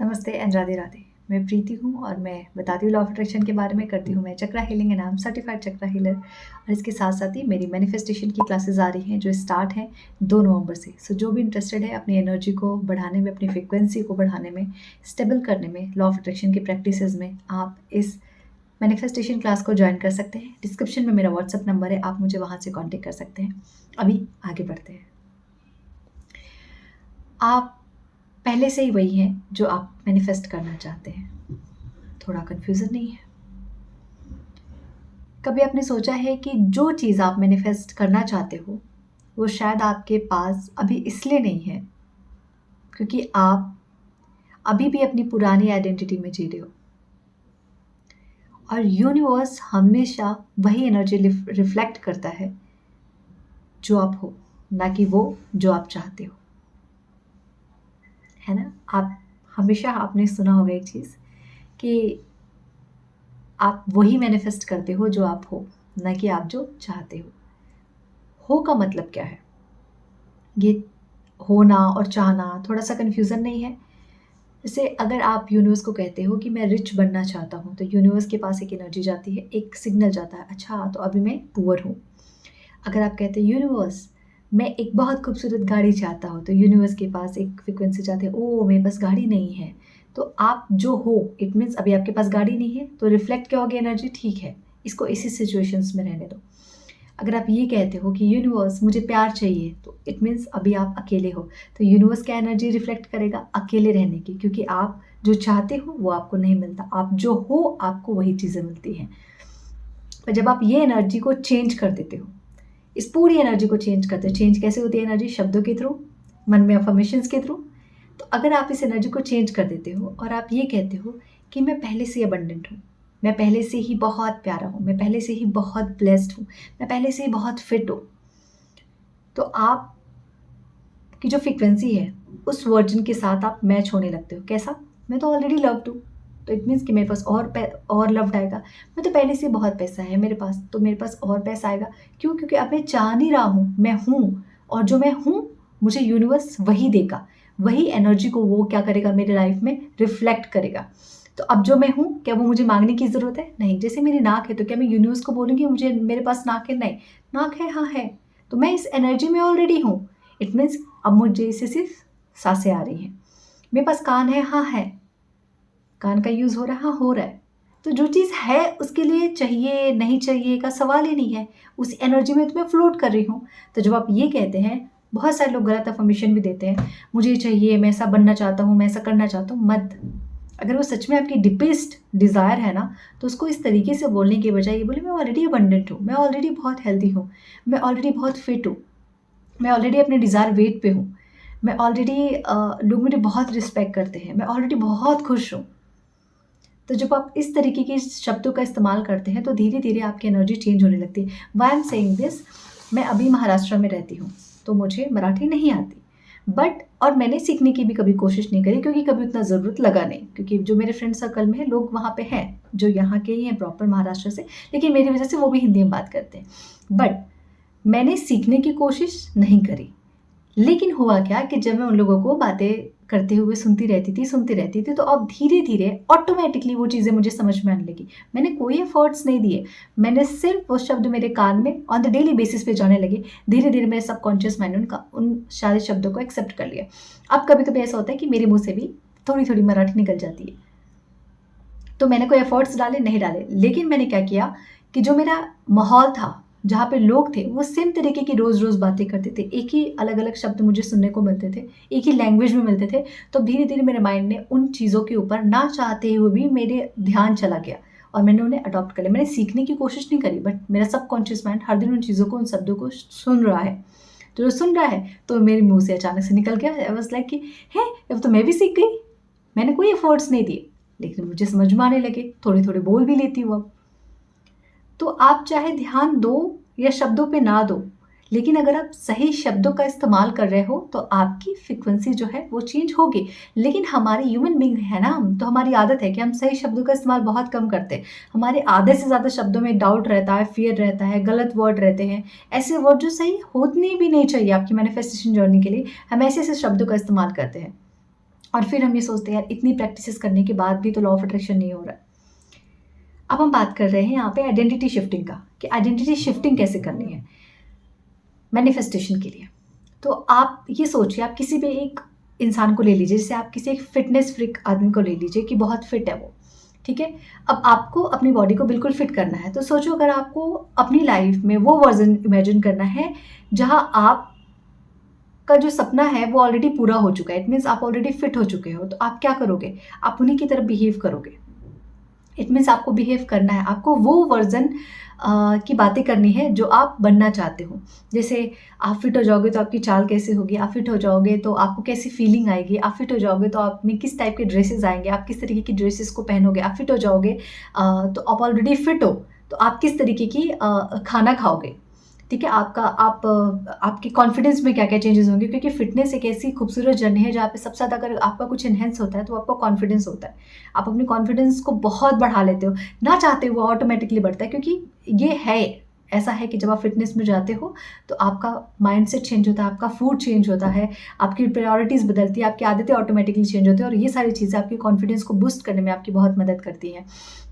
नमस्ते एंड राधे राधे। मैं प्रीति हूँ और मैं बताती हूँ लॉ ऑफ अट्रैक्शन के बारे में। करती हूँ मैं chakra healing and I am certified chakra healer. और इसके साथ साथ ही मेरी मैनिफेस्टेशन की क्लासेस आ रही हैं जो स्टार्ट हैं 2 नवंबर से। सो जो भी इंटरेस्टेड है अपनी एनर्जी को बढ़ाने में, अपनी फ्रिक्वेंसी को बढ़ाने में, स्टेबल करने में, लॉ ऑफ अट्रैक्शन की प्रैक्टिसेस में, आप इस मैनिफेस्टेशन क्लास को ज्वाइन कर सकते हैं। डिस्क्रिप्शन में मेरा व्हाट्सअप नंबर है, आप मुझे वहाँ से कॉन्टेक्ट कर सकते हैं। अभी आगे बढ़ते हैं। आप पहले से ही वही हैं जो आप मैनिफेस्ट करना चाहते हैं। थोड़ा कन्फ्यूज़न नहीं है? कभी आपने सोचा है कि जो चीज़ आप मैनिफेस्ट करना चाहते हो, वो शायद आपके पास अभी इसलिए नहीं है, क्योंकि आप अभी भी अपनी पुरानी आइडेंटिटी में जी रहे हो। और यूनिवर्स हमेशा वही एनर्जी रिफ्लेक्ट करता है जो आप हो, ना कि वो जो आप चाहते हो। है ना? आप हमेशा आपने सुना होगा एक चीज़ कि आप वही मैनिफेस्ट करते हो जो आप हो, ना कि आप जो चाहते हो। हो का मतलब क्या है? ये होना और चाहना थोड़ा सा कन्फ्यूज़न नहीं है? जैसे अगर आप यूनिवर्स को कहते हो कि मैं रिच बनना चाहता हूँ, तो यूनिवर्स के पास एक एनर्जी जाती है, एक सिग्नल जाता है, अच्छा तो अभी मैं पुअर हूँ। अगर आप कहते हैं यूनिवर्स मैं एक बहुत खूबसूरत गाड़ी चाहता हूँ, तो यूनिवर्स के पास एक फ्रीक्वेंसी जाती है, ओह मेरे पास गाड़ी नहीं है। तो आप जो हो, इट मीन्स अभी आपके पास गाड़ी नहीं है, तो रिफ्लेक्ट क्या होगी एनर्जी, ठीक है, इसको इसी सिचुएशंस में रहने दो। अगर आप ये कहते हो कि यूनिवर्स मुझे प्यार चाहिए, तो इट मीन्स अभी आप अकेले हो, तो यूनिवर्स क्या एनर्जी रिफ्लेक्ट करेगा, अकेले रहने की, क्योंकि आप जो चाहते हो वो आपको नहीं मिलता, आप जो हो आपको वही चीज़ें मिलती हैं। पर जब आप ये एनर्जी को चेंज कर देते हो, इस पूरी एनर्जी को चेंज करते हो, चेंज कैसे होती है एनर्जी, शब्दों के थ्रू, मन में अफर्मेशंस के थ्रू। तो अगर आप इस एनर्जी को चेंज कर देते हो और आप ये कहते हो कि मैं पहले से ही अबंडेंट हूँ, मैं पहले से ही बहुत प्यारा हूँ, मैं पहले से ही बहुत ब्लेस्ड हूँ, मैं पहले से ही बहुत फिट हूँ, तो आप की जो फ्रीक्वेंसी है उस वर्जन के साथ आप मैच होने लगते हो। कैसा? मैं तो ऑलरेडी लव्ड हूँ, तो इट मीन्स कि मेरे पास और लव्ड आएगा। मैं तो पहले से बहुत पैसा है मेरे पास, तो मेरे पास और पैसा आएगा। क्यों? क्योंकि अब मैं चाह नहीं रहा हूँ, मैं हूँ, और जो मैं हूँ मुझे यूनिवर्स वही देगा, वही एनर्जी को वो क्या करेगा, मेरे लाइफ में रिफ्लेक्ट करेगा। तो अब जो मैं हूँ, क्या वो मुझे मांगने की ज़रूरत है? नहीं। जैसे मेरी नाक है, तो क्या मैं यूनिवर्स को बोलूँगी मुझे मेरे पास नाक है? नहीं। नाक है, हाँ है, तो मैं इस एनर्जी में ऑलरेडी हूँ। इट मीन्स अब मुझे इससे सिर्फ सांसें आ रही हैं। मेरे पास कान है, हाँ है, कान का यूज़ हो रहा है, हाँ हो रहा है। तो जो चीज़ है उसके लिए चाहिए नहीं चाहिए का सवाल ही नहीं है, उस एनर्जी में तो मैं फ्लोट कर रही हूँ। तो जब आप ये कहते हैं, बहुत सारे लोग गलत अफर्मेशन भी देते हैं, मुझे चाहिए, मैं ऐसा बनना चाहता हूँ, मैं ऐसा करना चाहता हूँ, मत। अगर वो सच में आपकी डीपेस्ट डिज़ायर है ना, तो उसको इस तरीके से बोलने के बजाय ये बोले मैं ऑलरेडी अबंडेंट हूँ, मैं ऑलरेडी बहुत हेल्दी हूँ, मैं ऑलरेडी बहुत फिट हूँ, मैं ऑलरेडी अपने डिज़ायर वेट पे हूँ, मैं ऑलरेडी लोग मुझे बहुत रिस्पेक्ट करते हैं, मैं ऑलरेडी बहुत खुश हूँ। तो जब आप इस तरीके के शब्दों का इस्तेमाल करते हैं, तो धीरे-धीरे आपकी एनर्जी चेंज होने लगती है। Why I am saying this, मैं अभी महाराष्ट्र में रहती हूँ, तो मुझे मराठी नहीं आती। बट और मैंने सीखने की भी कभी कोशिश नहीं करी, क्योंकि कभी उतना ज़रूरत लगा नहीं, क्योंकि जो मेरे फ्रेंड सर्कल में है, लोग वहाँ पे हैं, जो यहाँ के ही हैं प्रॉपर महाराष्ट्र से, लेकिन मेरी वजह से वो भी हिंदी में बात करते हैं। बट मैंने सीखने की कोशिश नहीं करी। लेकिन हुआ क्या कि जब मैं उन लोगों को बातें करते हुए सुनती रहती थी, तो अब धीरे-धीरे ऑटोमैटिकली वो चीज़ें मुझे समझ में आने लगी। मैंने कोई एफर्ट्स नहीं दिए, मैंने सिर्फ़ वो शब्द मेरे कान में ऑन द डेली बेसिस पे जाने लगे। धीरे-धीरे मेरे सबकॉन्शियस माइंड ने उन सारे शब्दों को एक्सेप्ट कर लिया। अब कभी-कभी ऐसा होता है कि मेरे मुँह से भी थोड़ी-थोड़ी मराठी निकल जाती है। तो मैंने कोई एफर्ट्स डाले? नहीं डाले। लेकिन मैंने क्या किया कि जो मेरा माहौल था, जहाँ पे लोग थे, वो सेम तरीके की रोज़-रोज़ बातें करते थे। एक ही अलग-अलग शब्द मुझे सुनने को मिलते थे, एक ही लैंग्वेज में मिलते थे। तो धीरे-धीरे मेरे माइंड ने उन चीज़ों के ऊपर ना चाहते हुए भी मेरे ध्यान चला गया और मैंने उन्हें अडॉप्ट कर लिया। मैंने सीखने की कोशिश नहीं करी, बट मेरा सबकॉन्शियस माइंड हर दिन उन चीज़ों को, उन शब्दों को सुन रहा है। तो जो सुन रहा है, तो मेरे मुँह से अचानक से निकल गया। आई वाज़ लाइक कि, "हैं! अब तो मैं भी सीख गई।" मैंने कोई एफर्ट्स नहीं दिए। लेकिन मुझे समझ में आने लगे, थोड़े-थोड़े बोल भी लेती हूँ अब। तो आप चाहे ध्यान दो या शब्दों पे ना दो, लेकिन अगर आप सही शब्दों का इस्तेमाल कर रहे हो, तो आपकी फ्रीक्वेंसी जो है वो चेंज होगी। लेकिन हमारे ह्यूमन बीइंग है ना हम, तो हमारी आदत है कि हम सही शब्दों का इस्तेमाल बहुत कम करते हैं। हमारे आधे से ज़्यादा शब्दों में डाउट रहता है, फ़ियर रहता है, गलत वर्ड रहते हैं, ऐसे वर्ड जो सही होने भी नहीं चाहिए आपकी मैनिफेस्टेशन जर्नी के लिए, हम ऐसे-ऐसे शब्दों का इस्तेमाल करते हैं। और फिर हम ये सोचते हैं यार इतनी प्रैक्टिसेस करने के बाद भी तो लॉ ऑफ अट्रैक्शन नहीं हो रहा है। अब हम बात कर रहे हैं यहाँ पे आइडेंटिटी शिफ्टिंग का, कि आइडेंटिटी शिफ्टिंग कैसे करनी है मैनिफेस्टेशन के लिए। तो आप ये सोचिए, आप किसी भी एक इंसान को ले लीजिए, जैसे आप किसी एक फिटनेस फ्रीक आदमी को ले लीजिए कि बहुत फिट है वो, ठीक है। अब आपको अपनी बॉडी को बिल्कुल फिट करना है, तो सोचो अगर आपको अपनी लाइफ में वो वर्जन इमेजिन करना है जहाँ आप का जो सपना है वो ऑलरेडी पूरा हो चुका है, इट मीन्स आप ऑलरेडी फिट हो चुके हो, तो आप क्या करोगे? आप उन्हीं की तरह बिहेव करोगे। इट मीन्स आपको बिहेव करना है, आपको वो वर्जन की बातें करनी है जो आप बनना चाहते हो। जैसे आप फिट हो जाओगे तो आपकी चाल कैसे होगी, आप फिट हो जाओगे तो आपको कैसी फीलिंग आएगी, आप फिट हो जाओगे तो आप में किस टाइप के ड्रेसेस आएंगे, आप किस तरीके की ड्रेसेस को पहनोगे, आप फिट हो जाओगे तो आप ऑलरेडी फिट हो तो आप किस तरीके की खाना खाओगे, ठीक है। आपके कॉन्फिडेंस में क्या क्या चेंजेस होंगे, क्योंकि फिटनेस एक ऐसी खूबसूरत जर्नी है जहाँ पे सबसे ज़्यादा अगर आपका कुछ इन्हेंस होता है तो आपका कॉन्फिडेंस होता है। आप अपने कॉन्फिडेंस को बहुत बढ़ा लेते हो, ना चाहते हुए ऑटोमेटिकली बढ़ता है, क्योंकि ये है ऐसा है कि जब आप फिटनेस में जाते हो तो आपका माइंडसेट चेंज होता है, आपका फूड चेंज होता है, आपकी प्रायोरिटीज़ बदलती है, आपकी आदतें ऑटोमेटिकली चेंज होती है, और ये सारी चीज़ें आपकी कॉन्फिडेंस को बूस्ट करने में आपकी बहुत मदद करती हैं।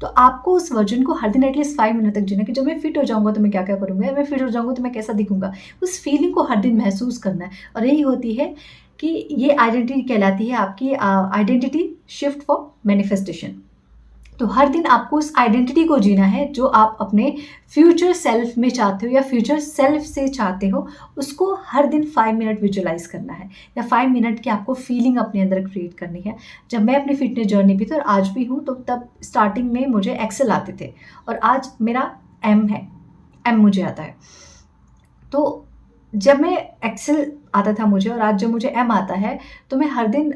तो आपको उस वर्जन को हर दिन एटलीस्ट 5 मिनट तक जीना, कि जब मैं फिट हो जाऊँगा तो मैं क्या-क्या करूँगा, मैं फिट हो जाऊँगा तो मैं कैसा दिखूँगा। उस फीलिंग को हर दिन महसूस करना है, और यही होती है कि ये आइडेंटिटी कहलाती है आपकी आइडेंटिटी शिफ्ट फॉर मैनिफेस्टेशन। तो हर दिन आपको उस आइडेंटिटी को जीना है जो आप अपने फ्यूचर सेल्फ में चाहते हो या फ्यूचर सेल्फ से चाहते हो, उसको हर दिन 5 मिनट विजुअलाइज करना है, या 5 मिनट की आपको फीलिंग अपने अंदर क्रिएट करनी है। जब मैं अपनी फिटनेस जर्नी पे थी और आज भी हूँ, तो तब स्टार्टिंग में मुझे एक्सेल आते थे और आज मेरा एम है, एम मुझे आता है। तो जब मैं एक्सेल आता था मुझे और आज जब मुझे एम आता है, तो मैं हर दिन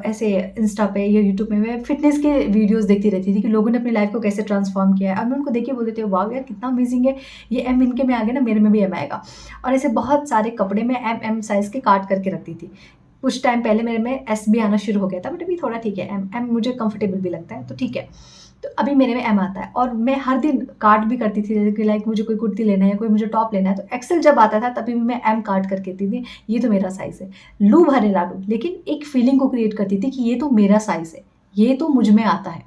ऐसे इंस्टा पे या यूट्यूब में मैं फ़िटनेस के वीडियोज़ देखती रहती थी कि लोगों ने अपनी लाइफ़ को कैसे ट्रांसफ़ॉर्म किया है। अब मैं उनको देख के बोल देती हूँ, वाओ यार कितना अमेज़िंग है, ये एम इनके में आ गया ना, मेरे में भी एम आएगा। और ऐसे बहुत सारे कपड़े मैं एम साइज़ के काट करके रखती थी। कुछ टाइम पहले मेरे में एस भी आना शुरू हो गया था, बट अभी थोड़ा ठीक है, एम मुझे कंफर्टेबल भी लगता है, तो ठीक है। तो अभी मेरे में एम आता है और मैं हर दिन कार्ड भी करती थी, जैसे कि लाइक मुझे कोई कुर्ती लेना है, कोई मुझे टॉप लेना है, तो एक्सेल जब आता था तभी भी मैं एम कार्ड करके देती थी, ये तो मेरा साइज़ है। लूँ भरे ला लूँ, लेकिन एक फीलिंग को क्रिएट करती थी कि ये तो मेरा साइज़ है, ये तो मुझ में आता है।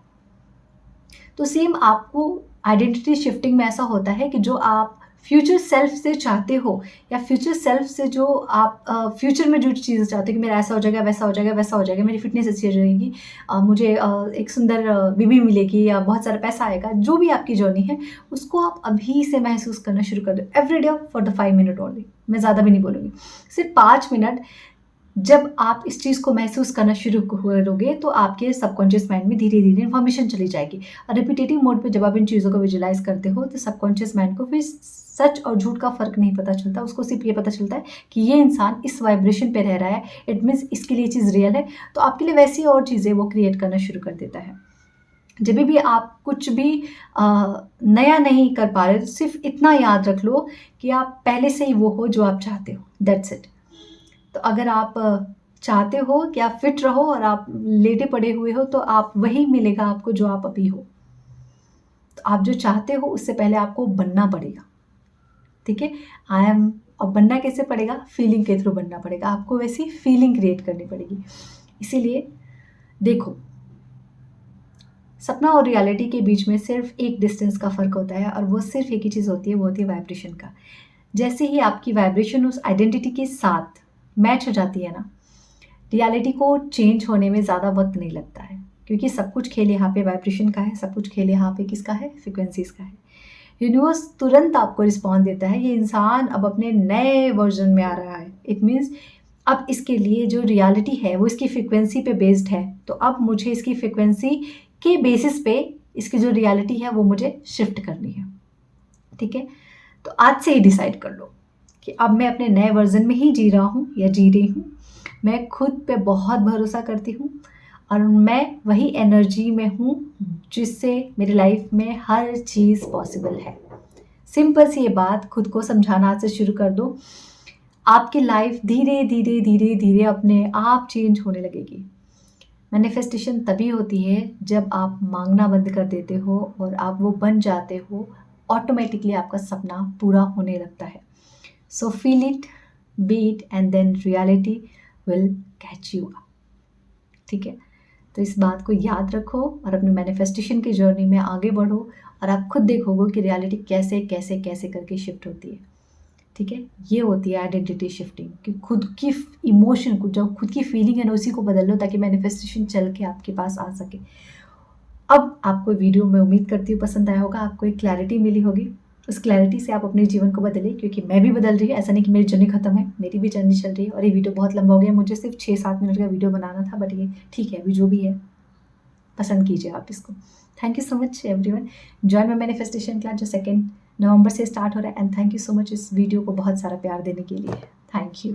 तो सेम आपको आइडेंटिटी शिफ्टिंग में ऐसा होता है कि जो आप फ्यूचर सेल्फ से चाहते हो, या फ्यूचर सेल्फ से जो आप फ्यूचर में जो चीज़ें चाहते हो कि मेरा ऐसा हो जाएगा, वैसा हो जाएगा, वैसा हो जाएगा, मेरी फिटनेस अच्छी हो जाएगी, मुझे एक सुंदर बीवी मिलेगी या बहुत सारा पैसा आएगा, जो भी आपकी जर्नी है उसको आप अभी से महसूस करना शुरू कर दो, every day for the 5 minute only. मैं ज़्यादा भी नहीं बोलूँगी, सिर्फ 5 मिनट। जब आप इस चीज़ को महसूस करना शुरू करोगे तो आपके सबकॉन्शियस माइंड में धीरे-धीरे इन्फॉर्मेशन चली जाएगी, और रिपिटेटिव मोड पे जब आप इन चीज़ों को विजुअलाइज़ करते हो तो सबकॉन्शियस माइंड को फिर सच और झूठ का फ़र्क नहीं पता चलता, उसको सिर्फ ये पता चलता है कि ये इंसान इस वाइब्रेशन पे रह रहा है, इट मीन्स इसके लिए चीज़ रियल है, तो आपके लिए वैसी और चीज़ें वो क्रिएट करना शुरू कर देता है। जब भी आप कुछ भी नया नहीं कर पा रहे हो, तो सिर्फ इतना याद रख लो कि आप पहले से ही वो हो जो आप चाहते हो, दैट्स इट। तो अगर आप चाहते हो कि आप फिट रहो और आप लेटे पड़े हुए हो, तो आप वही मिलेगा आपको जो आप अभी हो। तो आप जो चाहते हो उससे पहले आपको बनना पड़ेगा, ठीक है। आई एम, और बनना कैसे पड़ेगा? फीलिंग के थ्रू बनना पड़ेगा, आपको वैसी फीलिंग क्रिएट करनी पड़ेगी। इसीलिए देखो, सपना और रियलिटी के बीच में सिर्फ एक डिस्टेंस का फ़र्क होता है, और वो सिर्फ एक ही चीज़ होती है, वो होती है वाइब्रेशन का। जैसे ही आपकी वाइब्रेशन उस आइडेंटिटी के साथ मैच हो जाती है ना, रियलिटी को चेंज होने में ज़्यादा वक्त नहीं लगता है, क्योंकि सब कुछ खेल यहाँ पे वाइब्रेशन का है, सब कुछ खेल यहाँ पे किसका है? फ्रीक्वेंसीज़ का है। यूनिवर्स तुरंत आपको रिस्पॉन्स देता है, ये इंसान अब अपने नए वर्जन में आ रहा है, इट मीन्स अब इसके लिए जो रियलिटी है वो इसकी फ्रीक्वेंसी पे बेस्ड है, तो अब मुझे इसकी फ्रीक्वेंसी के बेसिस पे इसकी जो रियलिटी है वो मुझे शिफ्ट करनी है, ठीक है। तो आज से ही डिसाइड कर लो कि अब मैं अपने नए वर्जन में ही जी रहा हूँ या जी रही हूँ। मैं खुद पे बहुत भरोसा करती हूँ, और मैं वही एनर्जी में हूँ जिससे मेरी लाइफ में हर चीज़ पॉसिबल है। सिंपल सी ये बात खुद को समझाना आज से शुरू कर दो, आपकी लाइफ धीरे धीरे धीरे धीरे अपने आप चेंज होने लगेगी। मैनिफेस्टेशन तभी होती है जब आप मांगना बंद कर देते हो और आप वो बन जाते हो, ऑटोमेटिकली आपका सपना पूरा होने लगता है। So feel it, be it, and then reality will catch you up. ठीक है? तो इस बात को याद रखो और अपने मैनिफेस्टेशन की जर्नी में आगे बढ़ो और आप खुद देखोगे कि रियलिटी कैसे, कैसे, कैसे करके शिफ्ट होती है, ठीक है? ये होती है आइडेंटिटी शिफ्टिंग कि खुद की इमोशन को, जो खुद की फीलिंग है ना, उसी को बदल लो ताकि मैनिफेस्टेशन चल के आपके पास आ सके। अब आपको वीडियो मैं उम्मीद करती हूँ पसंद आया होगा, आपको एक क्लैरिटी मिली होगी। उस क्लैरिटी से आप अपने जीवन को बदलिए क्योंकि मैं भी बदल रही हूँ, ऐसा नहीं कि मेरी जर्नी खत्म है, मेरी भी जर्नी चल रही है और ये वीडियो बहुत लंबा हो गया, मुझे सिर्फ 6-7 मिनट का वीडियो बनाना था, बट ये ठीक है, अभी जो भी है, पसंद कीजिए आप इसको। Thank you so much everyone. Join my manifestation class जो 2 नवंबर से स्टार्ट हो रहा है, and thank you so much इस वीडियो को बहुत सारा प्यार देने के लिए। Thank you.